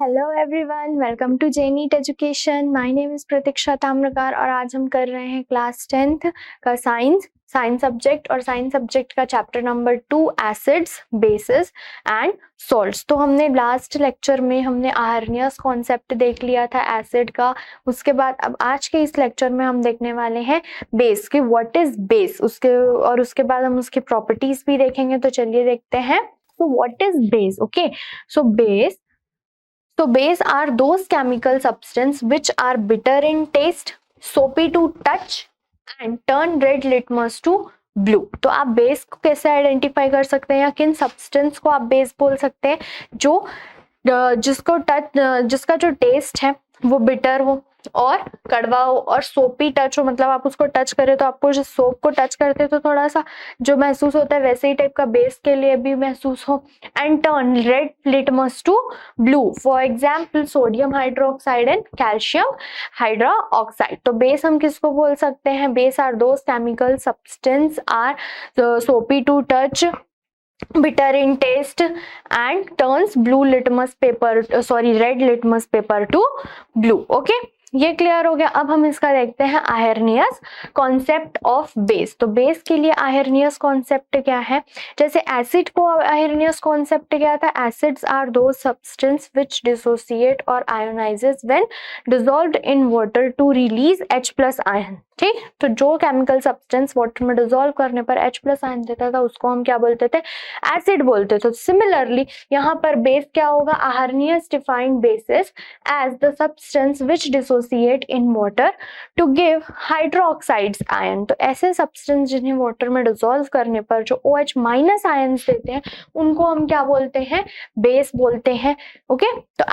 Hello everyone, welcome to जेनीट education. My name is Pratiksha Tamrakar और आज हम कर रहे हैं क्लास 10th का साइंस सब्जेक्ट और साइंस सब्जेक्ट का chapter number 2 acids, bases and salts. तो हमने लास्ट लेक्चर में हमने आर्नियस कॉन्सेप्ट देख लिया था एसिड का। उसके बाद अब आज के इस लेक्चर में हम देखने वाले हैं बेस कि व्हाट इज बेस, उसके बाद हम उसकी प्रॉपर्टीज भी देखेंगे। तो चलिए देखते हैं। तो what is base? Okay, so base are those chemical substance which are bitter in taste, soapy to touch and turn red litmus to blue। तो आप बेस को कैसे आइडेंटिफाई कर सकते हैं या किन सब्सटेंस को आप बेस बोल सकते हैं जो जिसका जो टेस्ट है वो बिटर हो और कड़वा हो और सोपी टच हो, मतलब आप उसको टच करें तो आपको जो सोप को टच करते तो थोड़ा सा जो महसूस होता है वैसे ही टाइप का बेस के लिए भी महसूस हो। And turn red litmus to blue, for example sodium hydroxide and calcium hydroxide. तो बेस हम किसको बोल सकते हैं? Base are those chemical substance are soapy to touch, bitter in taste and turns red litmus paper to blue। okay, ये clear हो गया। अब हम इसका देखते हैं आयरनियस कॉन्सेप्ट ऑफ बेस। तो बेस के लिए आयरनियस कॉन्सेप्ट क्या है? जैसे एसिड को आयरनियस कॉन्सेप्ट क्या था? Acids are those substance which dissociate और ionizes when dissolved in water to release H+ ion. ठीक, तो जो केमिकल सब्सटेंस वाटर में डिसॉल्व करने पर H+ आयन देता था उसको हम क्या बोलते थे? एसिड बोलते थे। सिमिलरली यहाँ पर बेस क्या होगा? Arrhenius defined bases as the substance which dissociate in water to give hydroxides ion. तो ऐसे सब्सटेंस जिन्हें वाटर में डिसॉल्व करने पर जो OH- आयन्स देते हैं उनको हम क्या बोलते हैं? बेस बोलते हैं। ओके, तो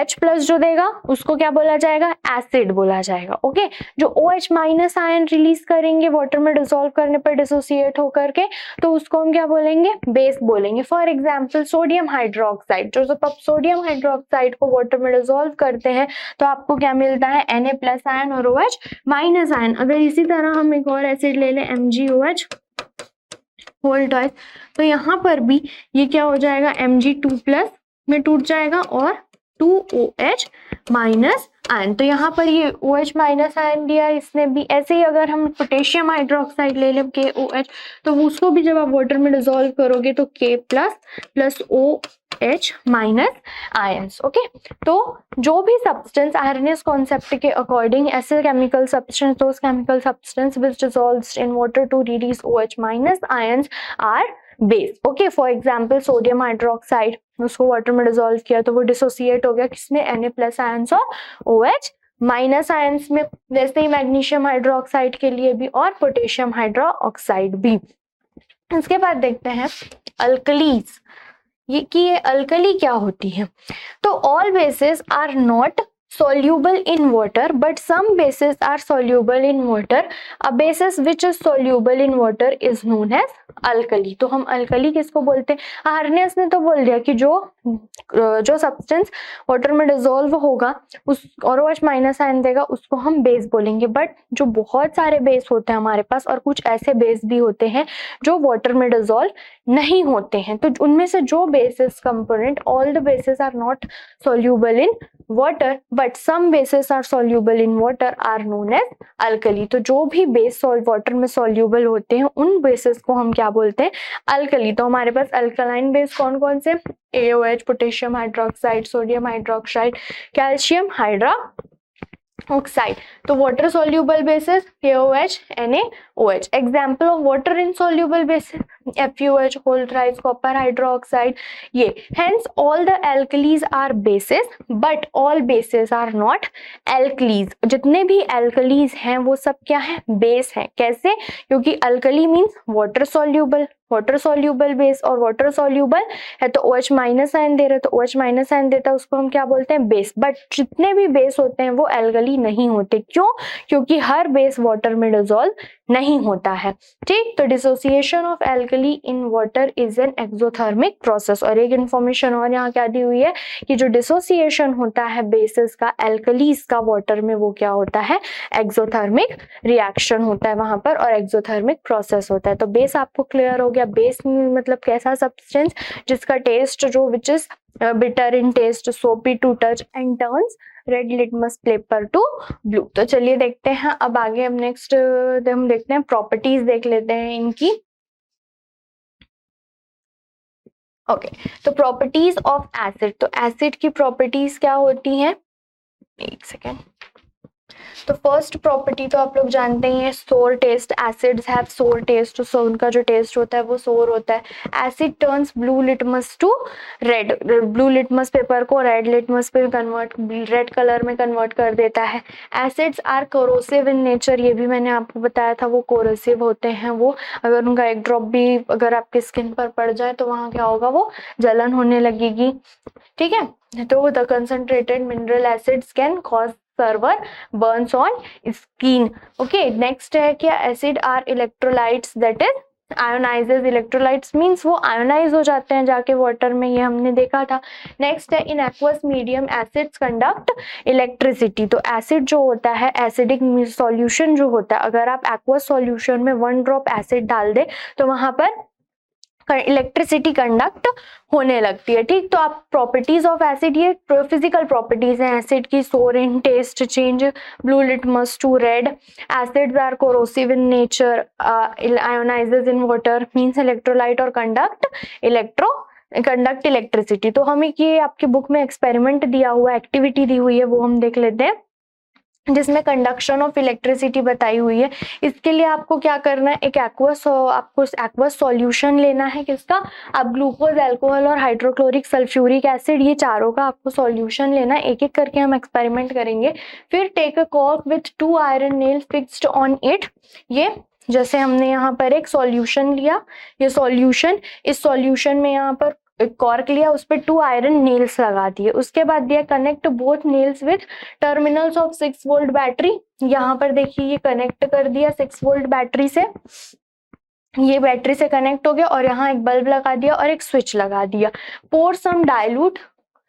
H+ जो देगा उसको क्या बोला जाएगा? एसिड बोला जाएगा। ओके, जो OH- आयन रिलीज करेंगे वाटर में डिसॉल्व करने पर डिसोसिएट होकर के, तो उसको हम क्या बोलेंगे? बेस बोलेंगे। फॉर एग्जाम्पल सोडियम हाइड्रोक्साइड, जो जब आप सोडियम हाइड्रोक्साइड को वाटर में डिसॉल्व करते हैं तो आपको क्या मिलता है? Na+ आयन और OH- आयन। अगर इसी तरह हम एक और एसिड ले लें MgOH होल ट्वाइस, तो यहाँ पर भी ये क्या हो जाएगा? Mg2+ में टूट जाएगा और 2OH- आयन। तो यहाँ पर ये OH- आयन दिया इसने भी। ऐसे ही अगर हम पोटेशियम हाइड्रोक्साइड ले लें KOH, तो उसको भी जब आप वाटर में डिसॉल्व करोगे तो K+ plus OH- ions. Okay, तो जो भी सब्सटेंस आयरनियस कॉन्सेप्ट के अकॉर्डिंग ऐसे chemical substance, those chemical substance which dissolves in water to release OH- ions are base. Okay, for example sodium hydroxide, उसको water में dissolve किया तो वो डिसोसिएट हो गया किसमें? Na+ आयंस और OH- आयंस में। वैसे ही मैग्नीशियम हाइड्रोक्साइड के लिए भी और पोटेशियम हाइड्रोक्साइड भी। इसके बाद देखते हैं अल्कलीज, ये अल्कली क्या होती है? तो all bases are not soluble in water but some bases are soluble in water। a basis which is soluble in water is known as alkali। तो हम अल्कली किसको बोलते हैं? आर्नियस ने तो बोल दिया कि जो सब्सटेंस वाटर में डिसॉल्व होगा उस और OH- आयन देगा उसको हम बेस बोलेंगे। बट जो बहुत सारे बेस होते हैं हमारे पास और कुछ ऐसे बेस भी होते हैं जो वाटर में डिसॉल्व नहीं होते हैं, तो उनमें से जो bases component, all the bases are not soluble in water but some bases are soluble in water are known as alkali। तो जो भी बेस वाटर में soluble होते हैं उन बेसिस को हम क्या बोलते हैं? अल्कली। तो हमारे पास अल्कलाइन बेस कौन कौन से? AOH, potassium hydroxide, sodium hydroxide, calcium hydroxide. तो water soluble bases KOH, NaOH। Example of water insoluble bases FeOH whole thrice, copper hydroxide. ये hence all the alkalis are bases but all bases are not alkalis. जितने भी alkalis हैं वो सब क्या है? Base है। कैसे? क्योंकि alkali means water soluble base, और वाटर सॉल्यूबल है तो OH- आयन दे रहे, तो OH- आयन देता है उसको हम क्या बोलते हैं? बेस। बट जितने भी बेस होते हैं वो एल्कली नहीं होते। क्यों? क्योंकि हर बेस वाटर में डिसॉल्व नहीं होता है। ठीक, तो dissociation of alkali in water is an exothermic process. और एक इंफॉर्मेशन और यहाँ क्या दी हुई है कि जो डिसोसिएशन होता है बेसिस का, एल्कलीज का वाटर में, वो क्या होता है? एक्सोथर्मिक रिएक्शन होता है वहां पर और एक्सोथर्मिक प्रोसेस होता है। तो बेस आपको क्लियर हो गया। बेस मतलब कैसा सब्सटेंस जिसका टेस्ट जो which is bitter in taste, soapy to touch and turns red litmus paper to blue। तो चलिए देखते हैं अब आगे। हम नेक्स्ट हम देखते हैं प्रॉपर्टीज देख लेते हैं इनकी। ओके तो प्रॉपर्टीज ऑफ एसिड, तो एसिड की प्रॉपर्टीज क्या होती हैं, एक सेकेंड। तो फर्स्ट प्रॉपर्टी तो आप लोग जानते ही हैं, sour taste. Acids have sour taste, so उनका जो टेस्ट होता है वो सोर होता है। Acid turns blue litmus to red, blue litmus paper को रेड लिटमस पे कन्वर्ट, रेड कलर में कन्वर्ट कर देता है। Acids are corrosive in nature, ये भी मैंने आपको बताया था, वो कोरोसिव होते हैं। वो अगर उनका एक ड्रॉप भी अगर आपके स्किन पर पड़ जाए तो वहाँ क्या होगा, वो जलन होने लगेगी, ठीक है। तो the concentrated mineral acids can cause severe burns on skin. Okay next है क्या, acid are electrolytes that is ionizes. Electrolytes means वो आयोनाइज हो जाते हैं जाके वाटर में, ये हमने देखा था। नेक्स्ट है in aqueous medium acids conduct electricity. तो एसिड जो होता है, एसिडिक सॉल्यूशन जो होता है, अगर आप एक्वस सॉल्यूशन में 1 ड्रॉप एसिड डाल दे तो वहां पर इलेक्ट्रिसिटी कंडक्ट होने लगती है, ठीक। तो आप प्रॉपर्टीज ऑफ एसिड, ये फिजिकल प्रॉपर्टीज हैं एसिड की। Sour in taste, change blue litmus to red. Acids are corrosive in nature, ionizes in water, means electrolyte और कंडक्ट इलेक्ट्रिसिटी। तो हमें ये आपकी बुक में एक्सपेरिमेंट दिया हुआ, एक्टिविटी दी हुई है, वो हम देख लेते हैं, जिसमें कंडक्शन ऑफ इलेक्ट्रिसिटी बताई हुई है। इसके लिए आपको क्या करना है, एक आपको एक्वस सॉल्यूशन लेना है। किसका, आप ग्लूकोज, अल्कोहल और हाइड्रोक्लोरिक सल्फ्यूरिक एसिड, ये चारों का आपको सॉल्यूशन लेना है। एक एक करके हम एक्सपेरिमेंट करेंगे। फिर take a cork with 2 iron nails fixed on it. ये जैसे हमने यहाँ पर एक सॉल्यूशन लिया, ये सॉल्यूशन, इस सॉल्यूशन में यहाँ पर कॉर्क लिया, उस पर 2 आयरन नेल्स लगा दिए। उसके बाद दिया connect both nails with terminals of 6 volt battery. यहाँ पर देखिए ये कनेक्ट कर दिया 6 वोल्ट बैटरी से, ये बैटरी से कनेक्ट हो गया, और यहाँ एक बल्ब लगा दिया और एक स्विच लगा दिया। Pour some dilute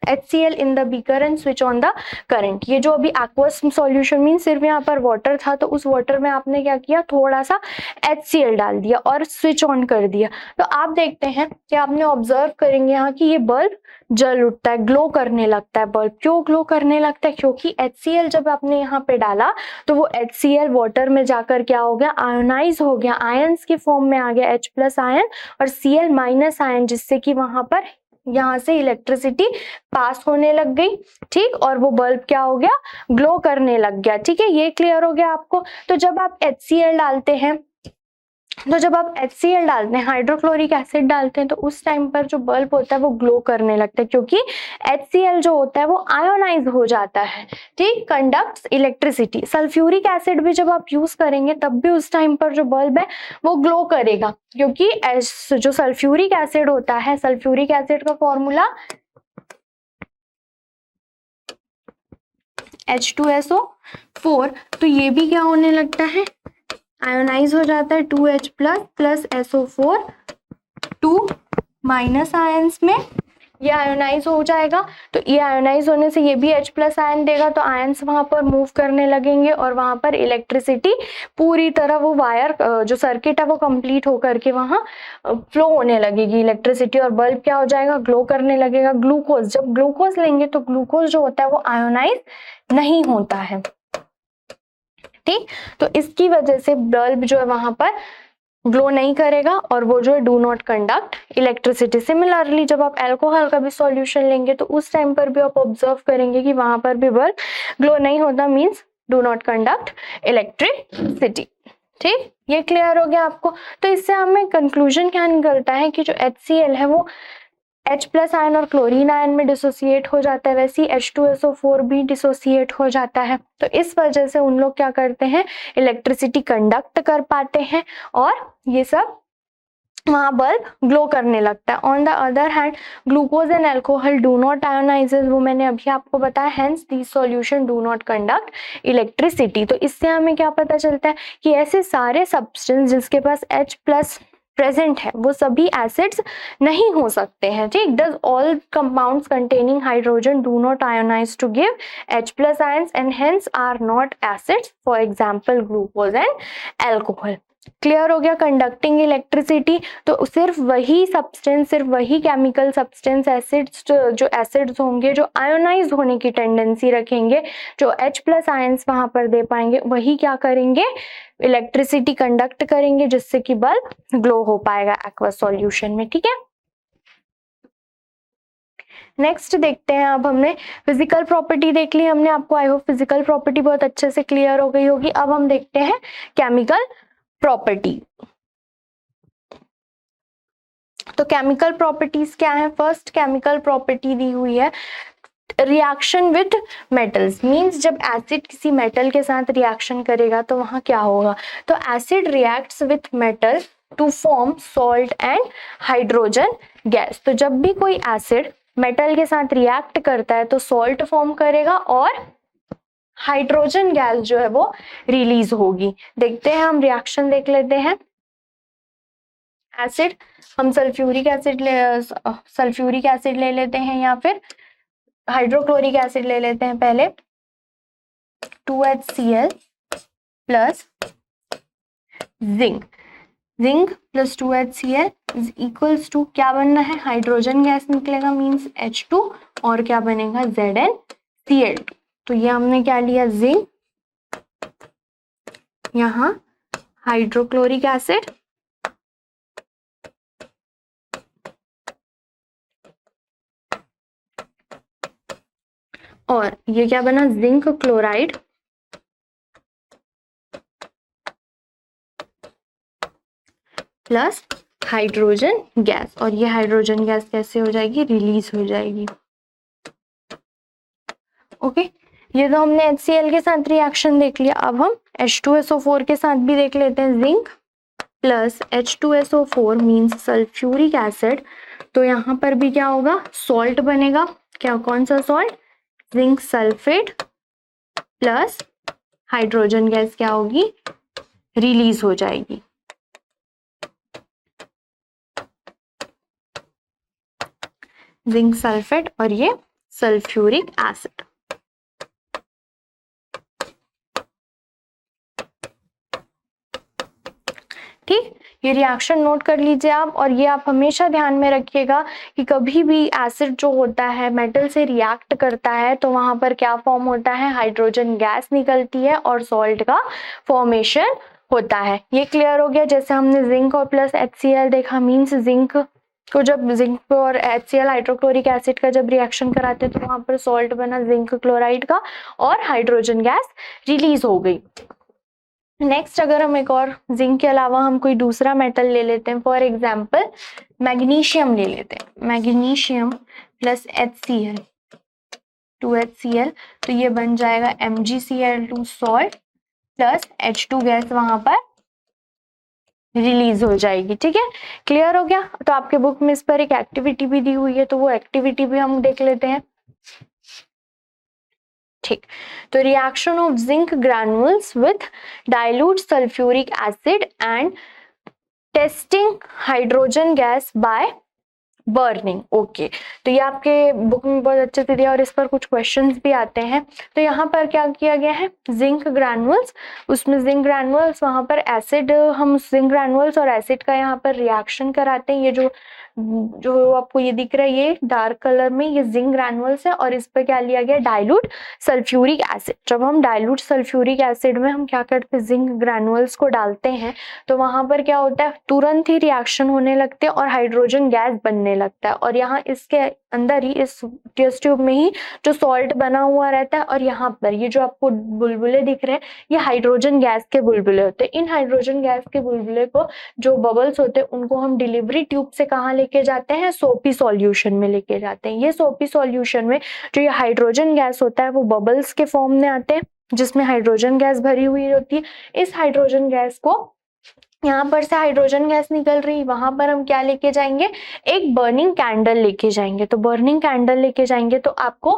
HCl in the beaker and switch on the current. ये जो अभी एक्वस सॉल्यूशन मीन सिर्फ यहाँ पर वाटर था, तो उस वाटर में आपने क्या किया, थोड़ा सा HCl डाल दिया और स्विच ऑन कर दिया। तो आप देखते हैं कि आपने ऑब्जर्व करेंगे यहाँ कि ये बल्ब जल उठता है, ग्लो करने लगता है बल्ब। क्यों ग्लो करने लगता है, क्योंकि HCl जब आपने यहाँ पे डाला तो वो HCl वाटर में जाकर क्या हो गया, आयोनाइज हो गया, आयंस की फॉर्म में आ गया, H+ आयन और Cl- आयन, जिससे कि वहां पर यहाँ से इलेक्ट्रिसिटी पास होने लग गई, ठीक। और वो बल्ब क्या हो गया, ग्लो करने लग गया, ठीक है। ये क्लियर हो गया आपको। तो जब आप HCl डालते हैं, हाइड्रोक्लोरिक एसिड डालते हैं, तो उस टाइम पर जो बल्ब होता है वो ग्लो करने लगता है, क्योंकि HCl जो होता है वो आयोनाइज हो जाता है, ठीक, कंडक्ट्स इलेक्ट्रिसिटी। सल्फ्यूरिक एसिड भी जब आप यूज करेंगे तब भी उस टाइम पर जो बल्ब है वो ग्लो करेगा, क्योंकि जो सल्फ्यूरिक एसिड होता है, सल्फ्यूरिक एसिड का फॉर्मूला H2SO4, तो ये भी क्या होने लगता है, आयोनाइज हो जाता है 2H+ प्लस SO4 2- आयंस में, ये आयोनाइज हो जाएगा। तो ये आयोनाइज होने से ये भी H+ आयन देगा, तो आयंस वहां पर मूव करने लगेंगे और वहां पर इलेक्ट्रिसिटी पूरी तरह, वो वायर जो सर्किट है वो कंप्लीट होकर के वहां फ्लो होने लगेगी इलेक्ट्रिसिटी, और बल्ब क्या हो जाएगा, ग्लो करने लगेगा। ग्लूकोज, जब ग्लूकोज लेंगे तो ग्लूकोज जो होता है वो आयोनाइज नहीं होता है, ठीक। तो इसकी वजह से बल्ब जो है वहां पर ग्लो नहीं करेगा, और वो जो है do not conduct electricity. Similarly जब आप अल्कोहल का भी सॉल्यूशन लेंगे तो उस टाइम पर भी आप ऑब्जर्व करेंगे कि वहां पर भी बल्ब ग्लो नहीं होता, means do not conduct electricity, ठीक। ये क्लियर हो गया आपको। तो इससे हमें कंक्लूजन क्या निकलता है कि जो HCl है वो H+ आयन और क्लोरीन आयन में डिसोसिएट हो जाता है, वैसे ही H2SO4 भी डिसोसिएट हो जाता है। तो इस वजह से उन लोग क्या करते हैं, इलेक्ट्रिसिटी कंडक्ट कर पाते हैं, और ये सब वहां बल्ब ग्लो करने लगता है। On the other hand glucose and alcohol do not ionises, वो मैंने अभी आपको बताया, hence these solution do not conduct electricity. तो इससे हमें क्या पता चलता है कि ऐसे सारे सब्सटेंस जिसके पास H+ प्रेजेंट है वो सभी एसिड्स नहीं हो सकते हैं, ठीक। Does all compounds containing hydrogen do not ionise to give H+ ions and hence are not acids, for example glucose and alcohol. Clear हो गया। कंडक्टिंग इलेक्ट्रिसिटी, तो सिर्फ वही सब्सटेंस, सिर्फ वही केमिकल सब्सटेंस एसिड्स, जो एसिड्स होंगे जो आयोनाइज होने की टेंडेंसी रखेंगे, जो H+ आयंस वहां पर दे पाएंगे, वही क्या करेंगे, इलेक्ट्रिसिटी कंडक्ट करेंगे, जिससे कि बल्ब ग्लो हो पाएगा एक्वस सॉल्यूशन में। ठीक है, नेक्स्ट देखते हैं। अब हमने फिजिकल प्रॉपर्टी देख ली हमने, आपको आई होप फिजिकल प्रॉपर्टी बहुत अच्छे से क्लियर हो गई होगी। अब हम देखते हैं केमिकल प्रॉपर्टी। तो केमिकल प्रॉपर्टीज क्या है? फर्स्ट केमिकल प्रॉपर्टी दी हुई है रिएक्शन विद मेटल्स, मींस जब एसिड किसी मेटल के साथ रिएक्शन करेगा तो वहां क्या होगा, तो acid reacts with metal to form salt and hydrogen gas. तो जब भी कोई एसिड मेटल के साथ रिएक्ट करता है तो सॉल्ट फॉर्म करेगा और हाइड्रोजन गैस जो है वो रिलीज होगी। देखते हैं, हम रिएक्शन देख लेते हैं। एसिड, हम सल्फ्यूरिक एसिड ले लेते हैं या फिर हाइड्रोक्लोरिक एसिड ले लेते हैं। पहले 2HCl plus zinc, zinc plus 2HCl is equals to क्या बनना है, हाइड्रोजन गैस निकलेगा मींस H2 और क्या बनेगा ZnCl2। तो ये हमने क्या लिया, जिंक, यहाँ हाइड्रोक्लोरिक एसिड और ये क्या बना, zinc chloride plus hydrogen gas, और ये हाइड्रोजन गैस कैसे हो जाएगी, रिलीज हो जाएगी। ओके, ये तो हमने HCl के साथ रिएक्शन देख लिया। अब हम H2SO4 के साथ भी देख लेते हैं। Zinc plus H2SO4 means sulphuric acid, तो यहाँ पर भी क्या होगा, सॉल्ट बनेगा। क्या, कौन सा salt, zinc sulphate plus hydrogen gas क्या होगी, रिलीज हो जाएगी। जिंक सल्फेट और ये सल्फ्यूरिक एसिड। ठीक, ये रिएक्शन नोट कर लीजिए आप, और ये आप हमेशा ध्यान में रखिएगा कि कभी भी एसिड जो होता है मेटल से रिएक्ट करता है तो वहां पर क्या फॉर्म होता है, हाइड्रोजन गैस निकलती है और सॉल्ट का फॉर्मेशन होता है। ये क्लियर हो गया। जैसे हमने जिंक और प्लस HCl देखा, मींस जिंक को जब जिंक और HCl हाइड्रोक्लोरिक एसिड का जब रिएक्शन कराते हैं तो वहां पर सॉल्ट बना जिंक क्लोराइड का और हाइड्रोजन गैस रिलीज हो गई। नेक्स्ट, अगर हम एक और जिंक के अलावा हम कोई दूसरा मेटल ले लेते हैं, फॉर एग्जांपल मैग्नीशियम ले लेते हैं, मैग्नीशियम प्लस HCl 2HCl, तो ये बन जाएगा MgCl2 salt plus H2 gas वहां पर रिलीज हो जाएगी। ठीक है, क्लियर हो गया। तो आपके बुक में इस पर एक एक्टिविटी भी दी हुई है, तो वो एक्टिविटी भी हम देख लेते हैं। ठीक, तो reaction of zinc ग्रैन्युल्स with dilute sulphuric acid and testing hydrogen gas by burning. Okay, तो ये आपके बुक में बहुत अच्छे से दिया और इस पर कुछ क्वेश्चंस भी आते हैं। तो यहाँ पर क्या किया गया है, जिंक ग्रैन्युल्स, उसमें जिंक ग्रैन्युल्स वहां पर एसिड, हम जिंक ग्रैन्युल्स और एसिड का यहाँ पर रिएक्शन कराते हैं। ये जो आपको ये दिख रहा है, ये डार्क कलर में ये जिंक ग्रैन्युल्स है और इस पर क्या लिया गया, डाइल्यूट सल्फ्यूरिक एसिड। जब हम डाइल्यूट सल्फ्यूरिक एसिड में हम क्या करते हैं, जिंक ग्रैन्युल्स को डालते हैं तो वहां पर क्या होता है, तुरंत ही रिएक्शन होने लगते हैं और हाइड्रोजन गैस बनने लगता है। और यहाँ इसके अंदर ही, इस टेस्ट ट्यूब में ही जो सॉल्ट बना हुआ रहता है और यहाँ पर ये जो आपको बुलबुले दिख रहे हैं, ये हाइड्रोजन गैस के बुलबुले होते हैं। इन हाइड्रोजन गैस के बुलबुले को, जो बबल्स होते हैं, उनको हम डिलीवरी ट्यूब से कहाँ लेके जाते हैं, सोपी सॉल्यूशन में लेके जाते हैं। ये सोपी सॉल्यूशन में जो ये हाइड्रोजन गैस होता है वो बबल्स के फॉर्म में आते हैं जिसमें हाइड्रोजन गैस भरी हुई होती है। इस हाइड्रोजन गैस को, यहाँ पर से हाइड्रोजन गैस निकल रही, वहां पर हम क्या लेके जाएंगे, एक बर्निंग कैंडल लेके जाएंगे। तो बर्निंग कैंडल लेके जाएंगे तो आपको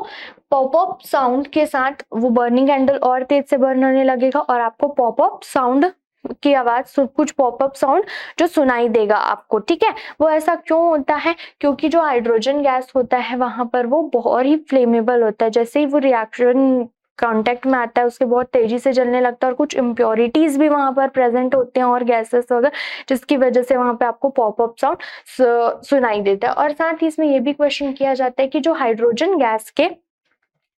पॉपअप साउंड के साथ वो बर्निंग कैंडल और तेज से बर्न होने लगेगा और आपको पॉपअप साउंड की आवाज, कुछ पॉपअप साउंड जो सुनाई देगा आपको। ठीक है, वो ऐसा क्यों होता है, क्योंकि जो हाइड्रोजन गैस होता है वहां पर वो बहुत ही फ्लेमेबल होता है। जैसे ही वो रिएक्शन कांटेक्ट में आता है उसके बहुत तेजी से जलने लगता है, और कुछ इम्प्योरिटीज भी वहां पर प्रेजेंट होते हैं और गैसेस वगैरह, जिसकी वजह से वहां पे आपको पॉपअप साउंड सुनाई देता है। और साथ ही इसमें ये भी क्वेश्चन किया जाता है कि जो हाइड्रोजन गैस के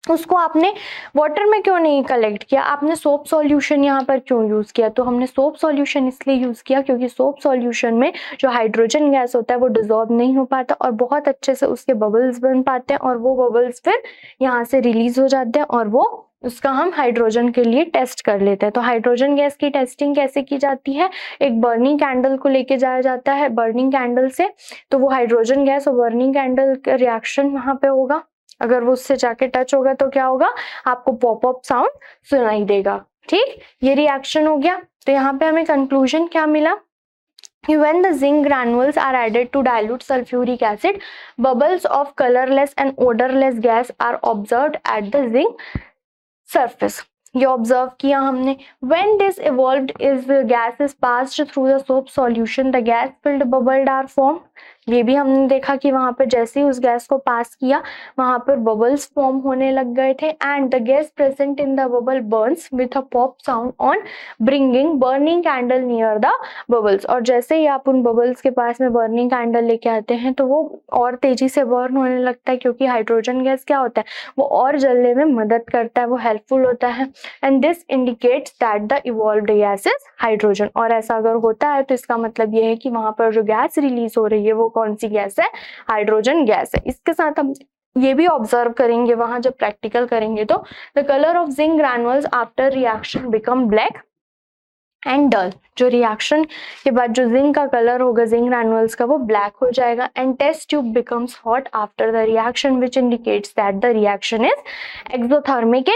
उसको आपने वाटर में क्यों नहीं कलेक्ट किया, आपने सोप सॉल्यूशन यहाँ पर क्यों यूज किया। तो हमने सोप सॉल्यूशन इसलिए यूज किया क्योंकि सोप सॉल्यूशन में जो हाइड्रोजन गैस होता है वो डिसॉल्व नहीं हो पाता और बहुत अच्छे से उसके बबल्स बन पाते हैं, और वो बबल्स फिर यहाँ से रिलीज हो जाते हैं और वो उसका हम हाइड्रोजन के लिए टेस्ट कर लेते हैं। तो हाइड्रोजन गैस की टेस्टिंग कैसे की जाती है, एक बर्निंग कैंडल को लेके जाया जाता है, बर्निंग कैंडल से तो वो हाइड्रोजन गैस और बर्निंग कैंडल का रिएक्शन वहां पे होगा, अगर वो उससे जाके टच होगा तो क्या होगा, आपको पॉपअप साउंड सुनाई देगा। ठीक, ये रिएक्शन हो गया। तो यहाँ पे हमें कंक्लूजन क्या मिला, when the zinc granules are added to dilute sulfuric acid, bubbles of colorless and odorless gas are observed at the zinc surface. ये ऑब्जर्व किया हमने। when this evolved is gas is passed through the soap solution, the gas filled bubbled are formed. ये भी हमने देखा कि वहां पर जैसे ही उस गैस को पास किया वहां पर बबल्स फॉर्म होने लग गए थे, and the gas present in the bubble Burns with a pop sound on bringing burning candle near the bubbles. और जैसे ही आप उन बबल्स के पास में बर्निंग कैंडल लेके आते हैं तो वो और तेजी से बर्न होने लगता है, क्योंकि हाइड्रोजन गैस क्या होता है, वो और जलने में मदद करता है, वो हेल्पफुल होता है। And this indicates that the evolved gas is hydrogen. और ऐसा अगर होता है तो इसका मतलब ये है कि वहां पर जो गैस रिलीज हो रही है वो कौन सी गैस है, हाइड्रोजन गैस है। इसके साथ हम ये भी ऑब्जर्व करेंगे वहां जब प्रैक्टिकल करेंगे तो the colour of zinc granules after reaction become black and dull. जो रिएक्शन के बाद जो जिंक का कलर होगा जिंक ग्रैनुअल्स का वो ब्लैक हो जाएगा। And test tube becomes hot after the reaction which indicates that the reaction is exothermic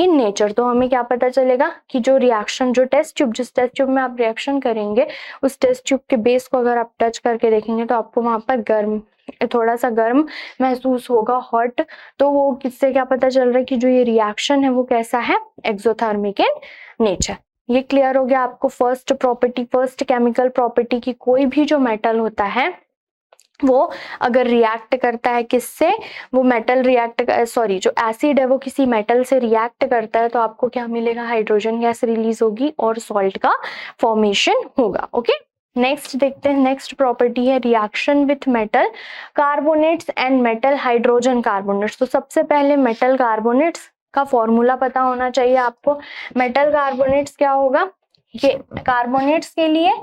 in nature. तो हमें क्या पता चलेगा कि जो रिएक्शन, जो टेस्ट ट्यूब, जिस टेस्ट ट्यूब में आप रिएक्शन करेंगे उस टेस्ट ट्यूब के बेस को अगर आप टच करके देखेंगे तो आपको वहां पर थोड़ा सा गर्म महसूस होगा, हॉट। तो वो किससे क्या पता चल रहा है कि जो ये रिएक्शन है वो कैसा है, एक्सोथर्मिक इन नेचर। ये क्लियर हो गया आपको। First property, first chemical property की कोई भी जो मेटल होता है वो अगर रिएक्ट करता है किससे, वो मेटल जो एसिड है वो किसी मेटल से रिएक्ट करता है तो आपको क्या मिलेगा, हाइड्रोजन गैस रिलीज होगी और सॉल्ट का फॉर्मेशन होगा। ओके, नेक्स्ट देखते हैं। नेक्स्ट प्रॉपर्टी है reaction with metal carbonates and metal hydrogen carbonates. तो सबसे पहले मेटल कार्बोनेट्स का फॉर्मूला पता होना चाहिए आपको। मेटल कार्बोनेट्स क्या होगा, ये कार्बोनेट्स के लिए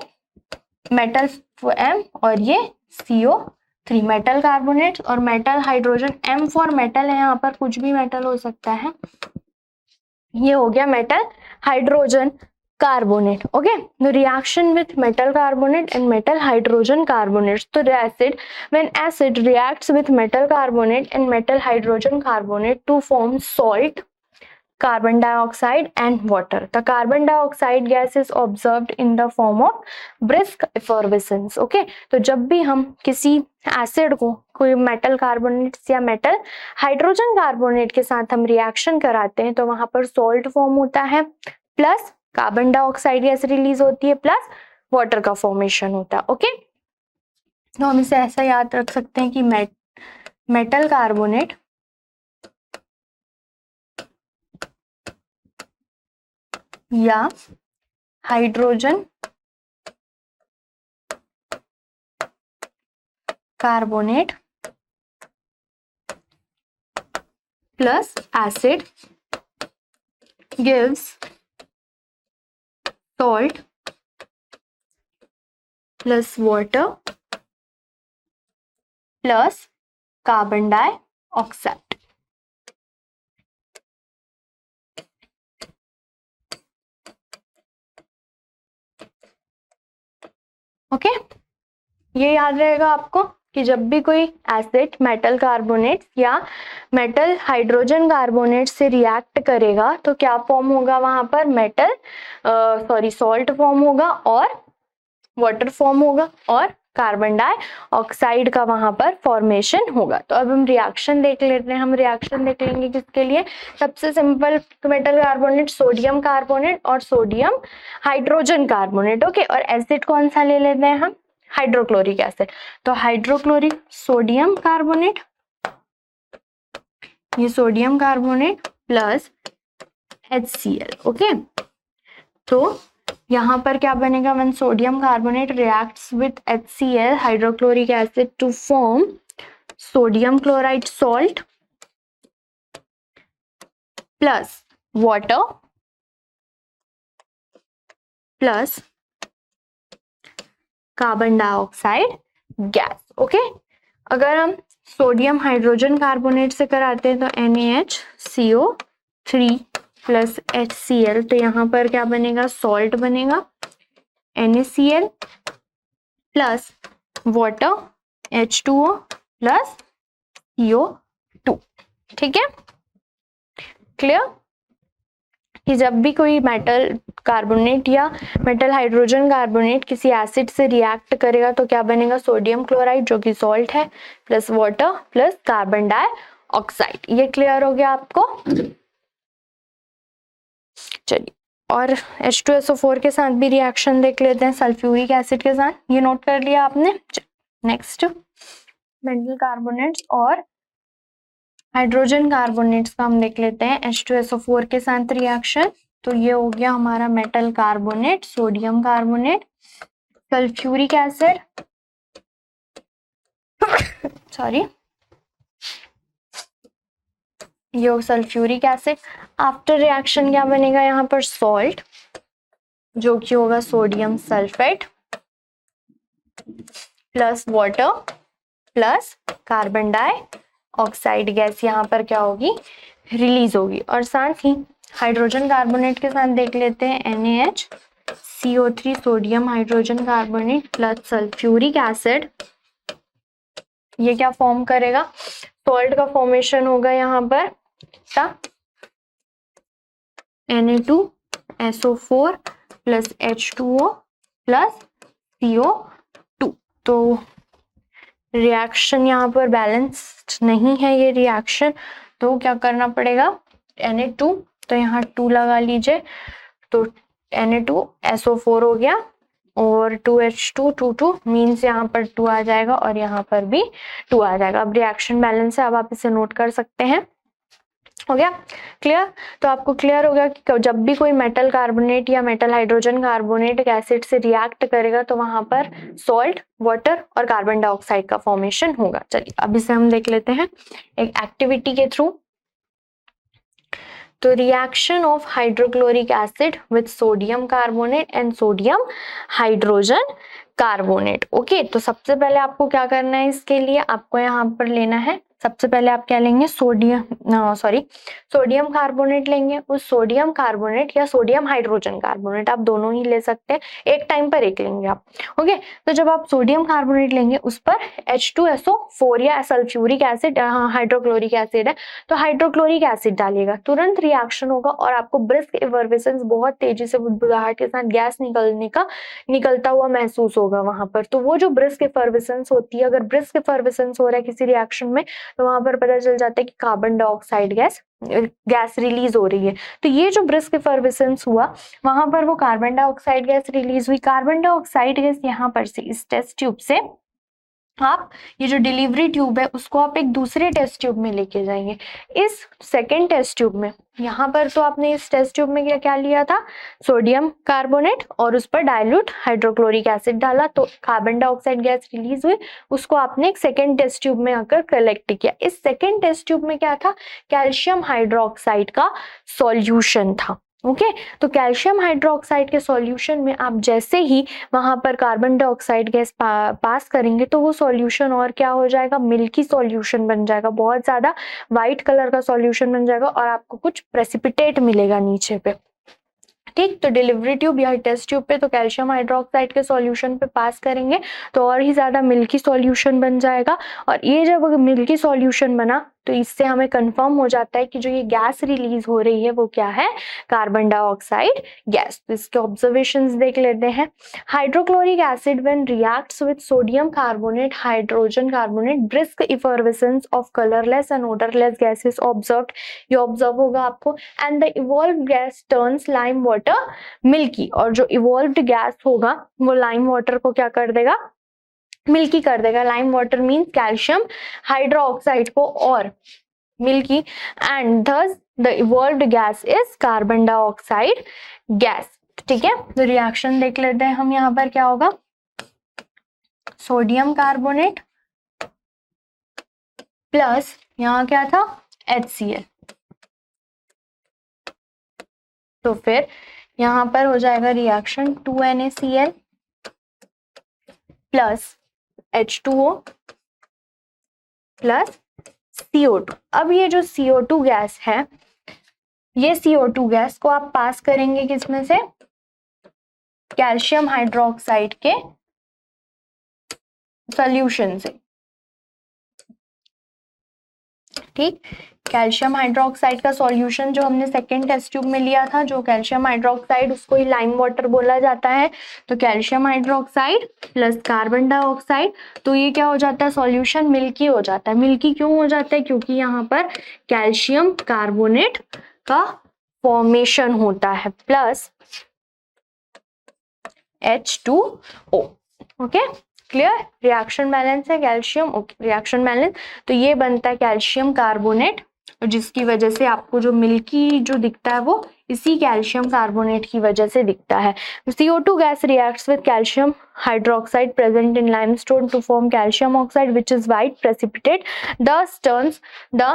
मेटल M और ये CO3 मेटल कार्बोनेट, और metal hydrogen M for metal है, यहाँ पर कुछ भी मेटल हो सकता है। ये हो गया metal hydrogen carbonate. Okay, the reaction with metal carbonate and metal hydrogen carbonate. तो acid, when acid reacts with metal carbonate and metal hydrogen carbonate to form salt, carbon dioxide and water. The carbon dioxide gas is observed in the form of brisk effervescence. Okay, तो जब भी हम किसी acid को कोई metal carbonate या metal hydrogen carbonate के साथ हम रिएक्शन कराते हैं तो वहां पर सॉल्ट फॉर्म होता है, plus carbon dioxide gas release होती है, प्लस वाटर का फॉर्मेशन होता है। ओके, तो हम इसे ऐसा याद रख सकते हैं कि मेटल कार्बोनेट या hydrogen carbonate plus acid gives salt plus water plus carbon dioxide. Okay, ये याद रहेगा आपको कि जब भी कोई एसिड मेटल कार्बोनेट या मेटल हाइड्रोजन कार्बोनेट से रिएक्ट करेगा तो क्या फॉर्म होगा, वहां पर सॉल्ट फॉर्म होगा और वाटर फॉर्म होगा और कार्बन डाइऑक्साइड का वहां पर फॉर्मेशन होगा। तो अब हम रिएक्शन देख लेते हैं। हम रिएक्शन देख लेंगे किसके लिए, सबसे simple metal carbonate sodium carbonate और सोडियम हाइड्रोजन कार्बोनेट। ओके, और एसिड कौन सा ले लेते हैं हम, हाइड्रोक्लोरिक एसिड। तो हाइड्रोक्लोरिक सोडियम कार्बोनेट ये sodium carbonate plus HCl। Okay, तो यहाँ पर क्या बनेगा, when sodium carbonate reacts with HCl hydrochloric acid to form sodium chloride salt plus water plus carbon dioxide gas. Okay, अगर हम सोडियम हाइड्रोजन कार्बोनेट से कराते हैं तो NaHCO3 प्लस HCl, तो यहाँ पर क्या बनेगा, सॉल्ट बनेगा NaCl plus water H2O plus CO2। ठीक है, क्लियर? कि जब भी कोई मेटल कार्बोनेट या मेटल हाइड्रोजन कार्बोनेट किसी एसिड से रिएक्ट करेगा तो क्या बनेगा, सोडियम क्लोराइड जो कि सॉल्ट है plus water plus carbon dioxide. ये क्लियर हो गया आपको? चलिए, और H2SO4 के साथ भी रिएक्शन देख लेते हैं, सल्फ्यूरिक एसिड के साथ। ये नोट कर लिया आपने? नेक्स्ट, मेटल कार्बोनेट्स और हाइड्रोजन कार्बोनेट्स का हम देख लेते हैं H2SO4 के साथ रिएक्शन। तो ये हो गया हमारा metal carbonate, sodium carbonate, sulphuric acid sorry, ये सल्फ्यूरिक एसिड। आफ्टर रिएक्शन क्या बनेगा यहाँ पर, सॉल्ट जो कि होगा sodium sulphate plus water plus carbon dioxide gas यहाँ पर क्या होगी, रिलीज होगी। और साथ ही हाइड्रोजन कार्बोनेट के साथ देख लेते हैं NaHCO3 sodium hydrogen carbonate plus sulphuric acid. ये क्या फॉर्म करेगा, सॉल्ट का फॉर्मेशन होगा यहाँ पर Na2SO4 plus H2O plus CO2। तो रिएक्शन यहाँ पर बैलेंस्ड नहीं है ये रिएक्शन, तो क्या करना पड़ेगा, Na2, तो यहाँ 2 लगा लीजिए, तो Na2SO4 हो गया और 2H2 2 मीन्स यहाँ पर 2 आ जाएगा और यहाँ पर भी 2 आ जाएगा। अब रिएक्शन बैलेंस है, अब आप इसे नोट कर सकते हैं। हो गया क्लियर? तो आपको क्लियर हो गया कि जब भी कोई मेटल कार्बोनेट या मेटल हाइड्रोजन कार्बोनेट एक एसिड से रिएक्ट करेगा तो वहां पर सॉल्ट, वाटर और कार्बन डाइऑक्साइड का फॉर्मेशन होगा। चलिए अब इसे हम देख लेते हैं एक एक्टिविटी के थ्रू। तो reaction of hydrochloric acid with sodium carbonate and sodium hydrogen carbonate. Okay, तो सबसे पहले आपको क्या करना है, इसके लिए आपको यहाँ पर लेना है, सबसे पहले आप क्या लेंगे, सोडियम कार्बोनेट लेंगे। उस सोडियम कार्बोनेट या सोडियम हाइड्रोजन कार्बोनेट, आप दोनों ही ले सकते हैं, एक टाइम पर एक लेंगे आप। ओके, तो जब आप सोडियम कार्बोनेट लेंगे उस पर H2SO4 या सल्फ्यूरिक एसिड, हाइड्रोक्लोरिक एसिड है तो हाइड्रोक्लोरिक एसिड डालिएगा, तुरंत रिएक्शन होगा और आपको ब्रिस्क एफर्वेसेंस, बहुत तेजी से बुदबुदाहट के साथ गैस निकलता हुआ महसूस होगा वहां पर। तो वो जो ब्रिस्क एफर्वेसेंस होती है, अगर ब्रिस्क एफर्वेसेंस हो रहा है किसी रिएक्शन में तो वहां पर पता चल जाता है कि कार्बन डाइऑक्साइड गैस रिलीज हो रही है। तो ये जो ब्रिस्क एफर्वेसेंस हुआ वहां पर वो कार्बन डाइऑक्साइड गैस रिलीज हुई। कार्बन डाइऑक्साइड गैस यहाँ पर से इस टेस्ट ट्यूब से आप, ये जो डिलीवरी ट्यूब है उसको आप एक दूसरे टेस्ट ट्यूब में लेके जाएंगे। इस सेकेंड टेस्ट ट्यूब में, यहाँ पर तो आपने इस टेस्ट ट्यूब में क्या लिया था, सोडियम कार्बोनेट और उस पर डाइल्यूट हाइड्रोक्लोरिक एसिड डाला तो कार्बन डाइऑक्साइड गैस रिलीज हुई। उसको आपने एक सेकेंड टेस्ट ट्यूब में आकर कलेक्ट किया। इस सेकेंड टेस्ट ट्यूब में क्या था, कैल्शियम हाइड्रोक्साइड का सॉल्यूशन था। ओके, तो कैल्शियम हाइड्रोक्साइड के सॉल्यूशन में आप जैसे ही वहां पर कार्बन डाइऑक्साइड गैस पास करेंगे तो वो सॉल्यूशन और क्या हो जाएगा, मिल्की सॉल्यूशन बन जाएगा, बहुत ज्यादा व्हाइट कलर का सॉल्यूशन बन जाएगा और आपको कुछ प्रेसिपिटेट मिलेगा नीचे पे। ठीक, तो डिलीवरी ट्यूब या टेस्ट ट्यूब पे तो कैल्शियम हाइड्रोक्साइड के सॉल्यूशन पे पास करेंगे तो और ही ज्यादा मिल्की सॉल्यूशन बन जाएगा। और ये जब मिल्की सॉल्यूशन बना तो इससे हमें कंफर्म हो जाता है कि जो ये गैस रिलीज हो रही है वो क्या है, कार्बन डाइऑक्साइड गैस। तो इसके ऑब्जर्वेशंस देख लेते हैं। Hydrochloric acid when reacts with sodium carbonate, hydrogen carbonate, brisk effervescence of colourless and odourless gases observed, ये ऑब्जर्व होगा आपको। And the evolved gas turns lime water milky, और जो इवॉल्व्ड गैस होगा वो लाइम वाटर को क्या कर देगा, मिल्की कर देगा। Lime water means calcium hydroxide को और milky, and thus the evolved gas is carbon dioxide gas. ठीक है, तो रिएक्शन देख लेते हैं हम यहाँ पर क्या होगा. सोडियम कार्बोनेट प्लस यहाँ क्या था, HCl. तो फिर यहाँ पर हो जाएगा reaction 2NaCl plus H2O plus CO2. अब ये जो CO2 गैस है, ये CO2 गैस को आप पास करेंगे किसमें से, कैल्शियम हाइड्रोक्साइड के सॉल्यूशन से. ठीक, कैल्शियम हाइड्रोक्साइड का सॉल्यूशन जो हमने सेकेंड टेस्ट ट्यूब में लिया था, जो कैल्शियम हाइड्रोक्साइड, उसको ही लाइम वाटर बोला जाता है. तो calcium hydroxide plus carbon dioxide, तो ये क्या हो जाता है, सॉल्यूशन मिल्की हो जाता है. मिल्की क्यों हो जाता है, क्योंकि यहाँ पर कैल्शियम कार्बोनेट का फॉर्मेशन होता है plus H2O. Okay, clear. Reaction balance है कैल्शियम. ओके, रिएक्शन बैलेंस, तो ये बनता है कैल्शियम कार्बोनेट, जिसकी वजह से आपको जो मिल्की जो दिखता है वो इसी कैल्शियम कार्बोनेट की वजह से दिखता है. CO2 gas reacts with calcium hydroxide present in limestone to form calcium oxide, which is white precipitate, thus turns the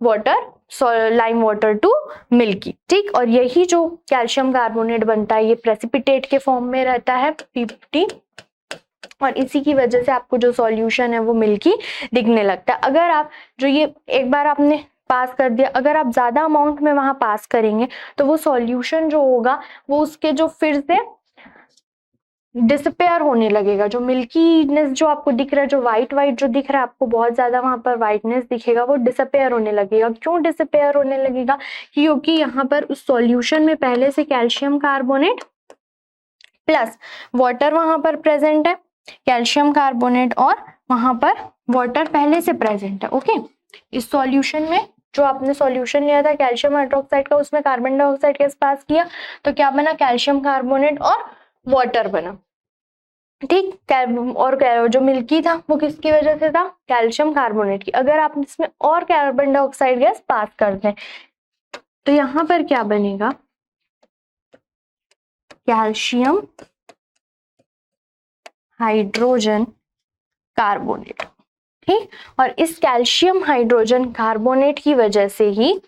water lime water to milky. ठीक, और यही जो कैल्शियम कार्बोनेट बनता है ये प्रेसिपिटेट के फॉर्म में रहता है PPT, और इसी की वजह से आपको जो सॉल्यूशन है वो मिल्की दिखने लगता है. अगर आप जो ये एक बार आपने पास कर दिया, अगर आप ज्यादा अमाउंट में वहां पास करेंगे तो वो सॉल्यूशन जो होगा वो उसके जो फिर से डिसअपेयर होने लगेगा. जो मिल्कीनेस जो आपको दिख रहा है, जो व्हाइट व्हाइट जो दिख रहा है आपको, बहुत ज्यादा वहां पर व्हाइटनेस दिखेगा, वो डिसअपेयर होने लगेगा. क्यों डिसअपेयर होने लगेगा, क्योंकि यहाँ पर उस सॉल्यूशन में पहले से कैल्शियम कार्बोनेट प्लस वाटर वहां पर प्रेजेंट है. कैल्शियम कार्बोनेट और वहां पर वाटर पहले से प्रेजेंट है. ओके, इस सॉल्यूशन में जो आपने सॉल्यूशन लिया था कैल्शियम हाइड्रोक्साइड का, उसमें कार्बन डाइऑक्साइड गैस पास किया तो क्या बना, कैल्शियम कार्बोनेट और वाटर बना. ठीक, और जो मिल्की था वो किसकी वजह से था, कैल्शियम कार्बोनेट की. अगर आप इसमें और कार्बन डाइऑक्साइड गैस पास कर दें तो यहाँ पर क्या बनेगा, कैल्शियम हाइड्रोजन कार्बोनेट. ठीक, और इस कैल्शियम हाइड्रोजन कार्बोनेट की वजह से ही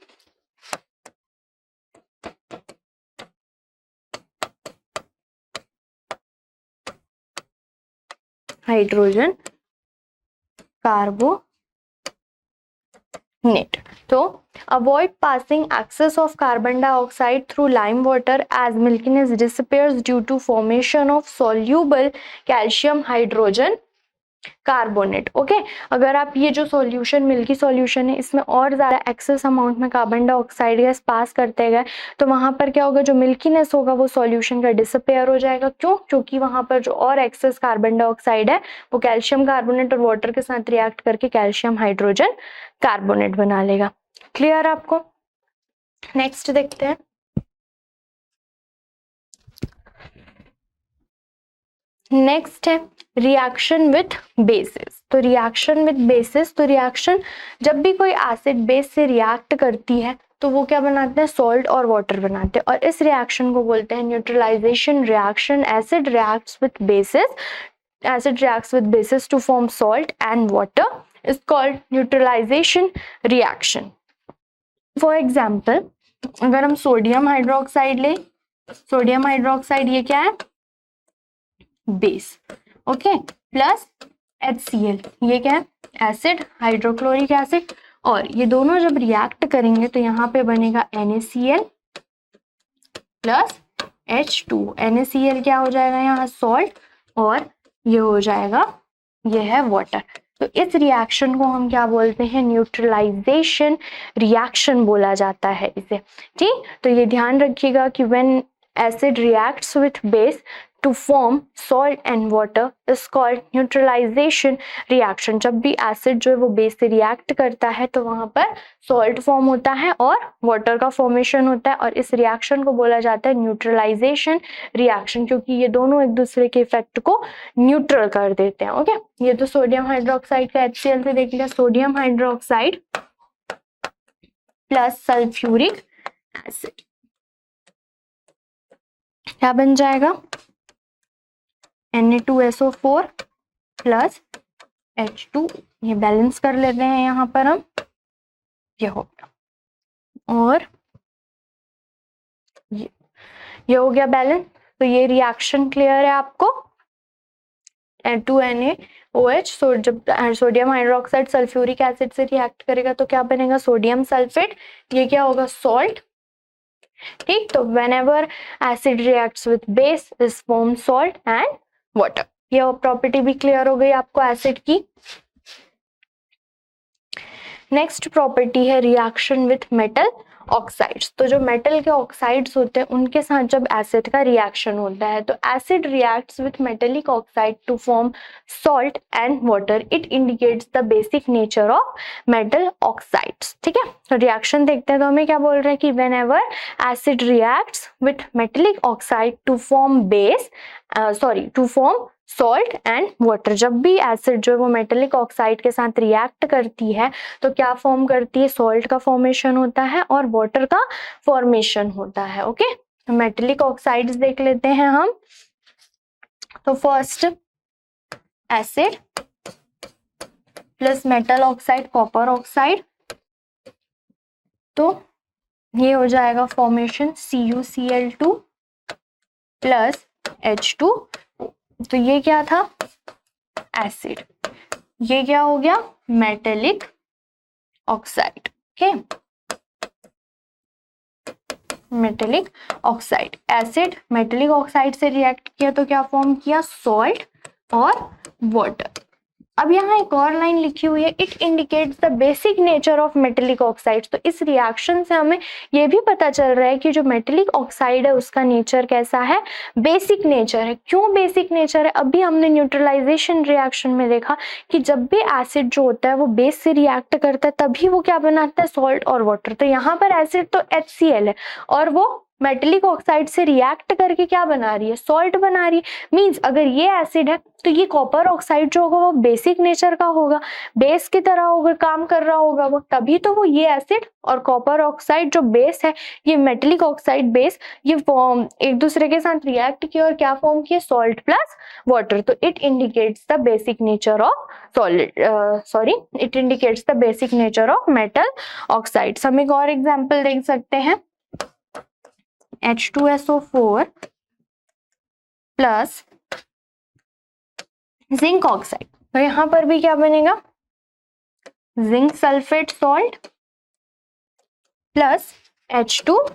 हाइड्रोजन कार्बोनेट. तो avoid passing excess of carbon dioxide through lime water as milkiness disappears due to formation of soluble calcium hydrogen carbonate. Okay, अगर आप ये जो सॉल्यूशन मिल्की सॉल्यूशन है इसमें और ज्यादा एक्सेस अमाउंट में कार्बन डाइऑक्साइड गैस पास करते गए तो वहां पर क्या होगा, जो मिल्कीनेस होगा वो सॉल्यूशन का डिसअपेयर हो जाएगा. क्यों, क्योंकि वहां पर जो और एक्सेस कार्बन डाइऑक्साइड है वो कैल्शियम कार्बोनेट और वाटर के साथ रिएक्ट करके कैल्शियम हाइड्रोजन कार्बोनेट बना लेगा. क्लियर आपको. नेक्स्ट देखते हैं. नेक्स्ट है रिएक्शन विथ बेसिस. तो रिएक्शन विथ बेसिस, तो रिएक्शन जब भी कोई एसिड बेस से रिएक्ट करती है तो वो क्या बनाते हैं, सॉल्ट और वाटर बनाते हैं. और इस रिएक्शन को बोलते हैं neutralisation reaction. Acid reacts with bases, acid reacts with bases to form salt and water is called neutralisation reaction. For example, अगर हम सोडियम हाइड्रोक्साइड ले, सोडियम हाइड्रोक्साइड ये क्या है, बेस. ओके, प्लस HCl ये क्या है, एसिड, हाइड्रोक्लोरिक एसिड. और ये दोनों जब रिएक्ट करेंगे तो यहाँ पे बनेगा NaCl प्लस H2. NaCl क्या हो जाएगा यहाँ, सॉल्ट, और ये हो जाएगा, ये है वाटर. तो इस रिएक्शन को हम क्या बोलते हैं, न्यूट्रलाइजेशन रिएक्शन बोला जाता है इसे. ठीक, तो ये ध्यान रखिएगा कि when acid reacts with base to form salt and water is called neutralization reaction. जब भी एसिड जो है वो बेस से रिएक्ट करता है तो वहां पर सॉल्ट फॉर्म होता है और वाटर का फॉर्मेशन होता है, और इस रिएक्शन को बोला जाता है न्यूट्रलाइजेशन रिएक्शन, क्योंकि ये दोनों एक दूसरे के इफेक्ट को न्यूट्रल कर देते हैं. ओके, ये तो सोडियम हाइड्रोक्साइड का HCl से देख लिया. Sodium hydroxide plus sulphuric acid, क्या बन जाएगा? Na2SO4 प्लस H2, ये बैलेंस कर लेते हैं यहाँ पर हम, ये हो गया और ये हो गया बैलेंस। तो ये रिएक्शन क्लियर है आपको। N2NaOH, जब सोडियम हाइड्रोक्साइड सल्फ्यूरिक एसिड से रिएक्ट करेगा तो क्या बनेगा? सोडियम सल्फेट, ये क्या होगा? सॉल्ट। ठीक, तो whenever acid reacts with base is form salt and water। ये प्रॉपर्टी भी क्लियर हो गई आपको एसिड की। नेक्स्ट प्रॉपर्टी है रिएक्शन विथ मेटल ऑक्साइड्स। तो जो मेटल के ऑक्साइड्स होते हैं उनके साथ जब एसिड का रिएक्शन होता है तो acid reacts with metallic oxide to form salt and water. It indicates the basic nature of metal oxides. ठीक है, तो रिएक्शन देखते हैं तो हमें क्या बोल रहे हैं कि whenever acid reacts with metallic oxide to form base, to form salt and water. जब भी एसिड जो है वो मेटेलिक ऑक्साइड के साथ रिएक्ट करती है तो क्या फॉर्म करती है? सॉल्ट का फॉर्मेशन होता है और वाटर का फॉर्मेशन होता है। ओके, तो मेटेलिक ऑक्साइड्स देख लेते हैं हम। तो first acid plus metal oxide, copper oxide, तो ये हो जाएगा फॉर्मेशन CuCl2 प्लस H2। तो ये क्या था? एसिड। ये क्या हो गया? Metallic oxide. Okay, metallic oxide, acid metallic oxide से रिएक्ट किया तो क्या फॉर्म किया? सॉल्ट और वाटर। अब यहाँ एक और लाइन लिखी हुई है, it indicates the basic nature of metallic oxide. तो इस रिएक्शन से हमें ये भी पता चल रहा है कि जो मेटेलिक ऑक्साइड है उसका नेचर कैसा है? बेसिक नेचर है। क्यों बेसिक नेचर है? अभी हमने न्यूट्रलाइजेशन रिएक्शन में देखा कि जब भी एसिड जो होता है वो बेस से रिएक्ट करता है तभी वो क्या बनाता है? सॉल्ट और वाटर। तो यहाँ पर एसिड तो HCl है और वो मेटेलिक ऑक्साइड से रिएक्ट करके क्या बना रही है? सॉल्ट बना रही है। मींस अगर ये एसिड है तो ये कॉपर ऑक्साइड जो होगा वो बेसिक नेचर का होगा, बेस की तरह होगा, काम कर रहा होगा वो, तभी तो वो ये एसिड और कॉपर ऑक्साइड जो बेस है, ये मेटेलिक ऑक्साइड बेस, ये एक दूसरे के साथ रिएक्ट किए और क्या फॉर्म किए? Salt plus water. तो it indicates the basic nature of it indicates the basic nature of metal oxides. हम एक और एग्जाम्पल देख सकते हैं, H2SO4 प्लस जिंक ऑक्साइड। तो यहां पर भी क्या बनेगा? Zinc sulphate salt plus H2O।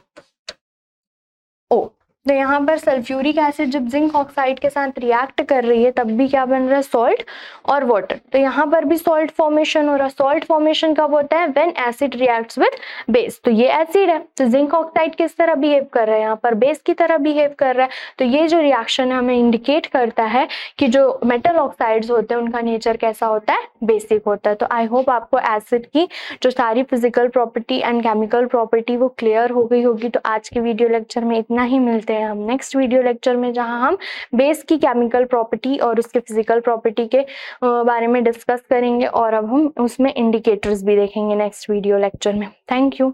तो यहाँ पर सल्फ्यूरिक एसिड जब जिंक ऑक्साइड के साथ रिएक्ट कर रही है तब भी क्या बन रहा है? सॉल्ट और वाटर। तो यहाँ पर भी सॉल्ट फॉर्मेशन हो रहा है। सॉल्ट फॉर्मेशन कब होता है? When acid reacts with base. तो ये एसिड है तो जिंक ऑक्साइड किस तरह बिहेव कर रहा है? यहाँ पर बेस की तरह बिहेव कर रहा है। तो ये जो रिएक्शन है हमें इंडिकेट करता है कि जो मेटल ऑक्साइड्स होते हैं उनका नेचर कैसा होता है? बेसिक होता है। तो आई होप आपको एसिड की जो सारी physical property and chemical property वो क्लियर हो गई होगी। तो आज के वीडियो लेक्चर में इतना ही, मिलते हैं हम नेक्स्ट वीडियो लेक्चर में जहां हम बेस की केमिकल प्रॉपर्टी और उसके फिजिकल प्रॉपर्टी के बारे में डिस्कस करेंगे और अब हम उसमें इंडिकेटर्स भी देखेंगे नेक्स्ट वीडियो लेक्चर में। Thank you.